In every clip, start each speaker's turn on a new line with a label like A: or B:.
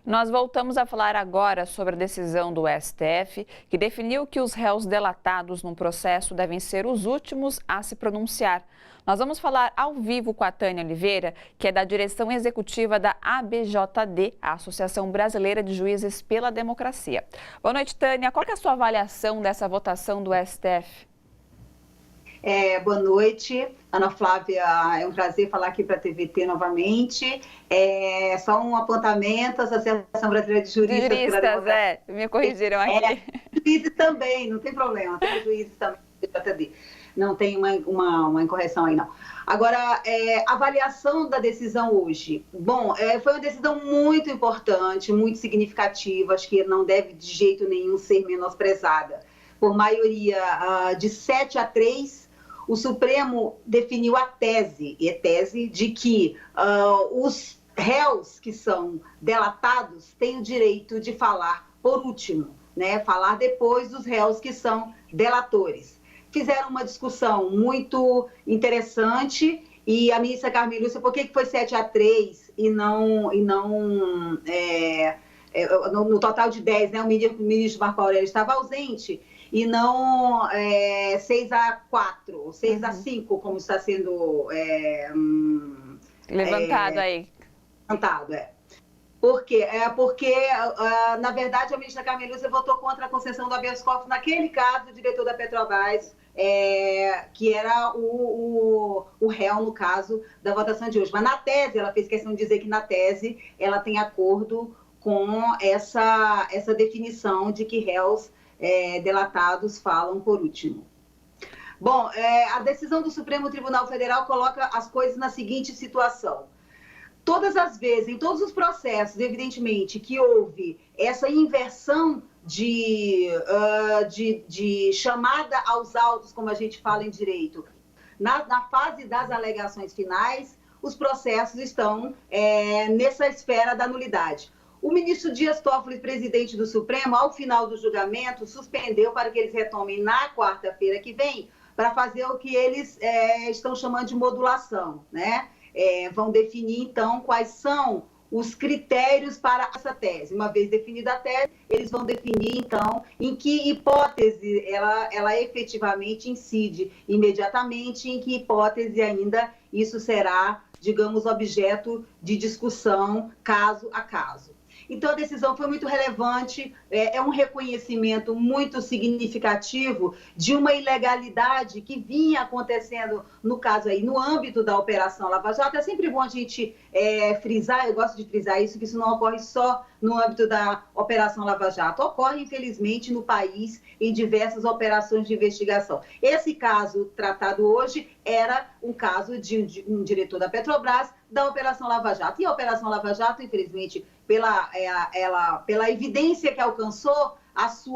A: Nós voltamos a falar agora sobre a decisão do STF, que definiu que os réus delatados num processo devem ser os últimos a se pronunciar. Nós vamos falar ao vivo com a Tânia Oliveira, que é da direção executiva da ABJD, a Associação Brasileira de Juízes pela Democracia. Boa noite, Tânia. Qual que é a sua avaliação dessa votação do STF?
B: Boa noite, Ana Flávia, é um prazer falar aqui para a TVT novamente. Só um apontamento, a Associação Brasileira de Juristas
A: me corrigiram aqui.
B: Juízes também, não tem problema, tem juízes também, não tem uma incorreção aí não. Agora, avaliação da decisão hoje. Bom, foi uma decisão muito importante, muito significativa, acho que não deve de jeito nenhum ser menosprezada. Por maioria de 7-3, o Supremo definiu a tese de que os réus que são delatados têm o direito de falar por último, né? Falar depois dos réus que são delatores. Fizeram uma discussão muito interessante e a ministra Carmen Lúcia, por que foi 7-3 e não no total de 10, né? O ministro Marco Aurélio estava ausente, e não 6-4, 6-5, como está sendo
A: levantado aí.
B: Levantado, Por quê? Porque, na verdade, a ministra Carmen Lúcia votou contra a concessão do habeas corpus, naquele caso, o diretor da Petrobras, que era o réu, no caso, da votação de hoje. Mas na tese, ela fez questão de dizer que na tese ela tem acordo com essa definição de que réus delatados falam por último. Bom, a decisão do Supremo Tribunal Federal coloca as coisas na seguinte situação. Todas as vezes, em todos os processos, evidentemente, que houve essa inversão de chamada aos autos, como a gente fala em direito, na fase das alegações finais, os processos estão nessa esfera da nulidade. O ministro Dias Toffoli, presidente do Supremo, ao final do julgamento, suspendeu para que eles retomem na quarta-feira que vem, para fazer o que eles estão chamando de modulação, né? Vão definir, então, quais são os critérios para essa tese. Uma vez definida a tese, eles vão definir, então, em que hipótese ela efetivamente incide imediatamente, em que hipótese ainda isso será, digamos, objeto de discussão caso a caso. Então, a decisão foi muito relevante, é um reconhecimento muito significativo de uma ilegalidade que vinha acontecendo, no caso aí, no âmbito da Operação Lava Jato. É sempre bom a gente frisar, eu gosto de frisar isso, que isso não ocorre só no âmbito da Operação Lava Jato, ocorre, infelizmente, no país em diversas operações de investigação. Esse caso tratado hoje era um caso de um diretor da Petrobras, da Operação Lava Jato. E a Operação Lava Jato, infelizmente, pela evidência que alcançou, as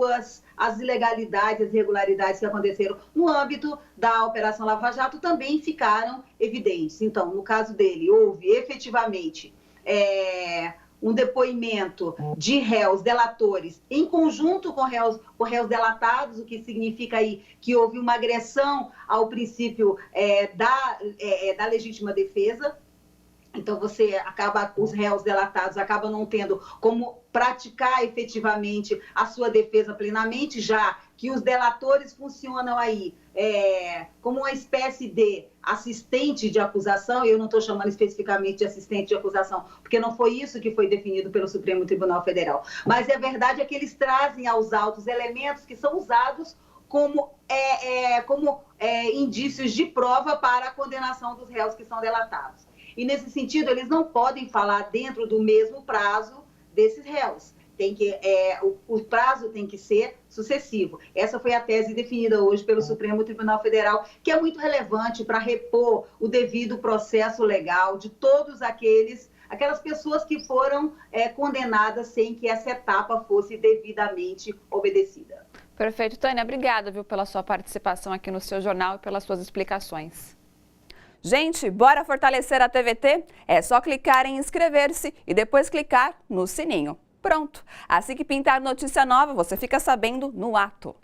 B: ilegalidades, as irregularidades que aconteceram no âmbito da Operação Lava Jato também ficaram evidentes. Então, no caso dele, houve efetivamente um depoimento de réus delatores em conjunto com réus delatados, o que significa aí que houve uma agressão ao princípio da legítima defesa. Então, os réus delatados acabam não tendo como praticar efetivamente a sua defesa plenamente, já que os delatores funcionam aí como uma espécie de assistente de acusação. Eu não estou chamando especificamente de assistente de acusação, porque não foi isso que foi definido pelo Supremo Tribunal Federal. Mas a verdade é que eles trazem aos autos elementos que são usados como indícios de prova para a condenação dos réus que são delatados. E, nesse sentido, eles não podem falar dentro do mesmo prazo desses réus. O prazo tem que ser sucessivo. Essa foi a tese definida hoje pelo Supremo Tribunal Federal, que é muito relevante para repor o devido processo legal de todos aquelas pessoas que foram condenadas sem que essa etapa fosse devidamente obedecida.
A: Perfeito. Tânia, obrigada, pela sua participação aqui no seu jornal e pelas suas explicações. Gente, bora fortalecer a TVT? É só clicar em inscrever-se e depois clicar no sininho. Pronto! Assim que pintar notícia nova, você fica sabendo no ato.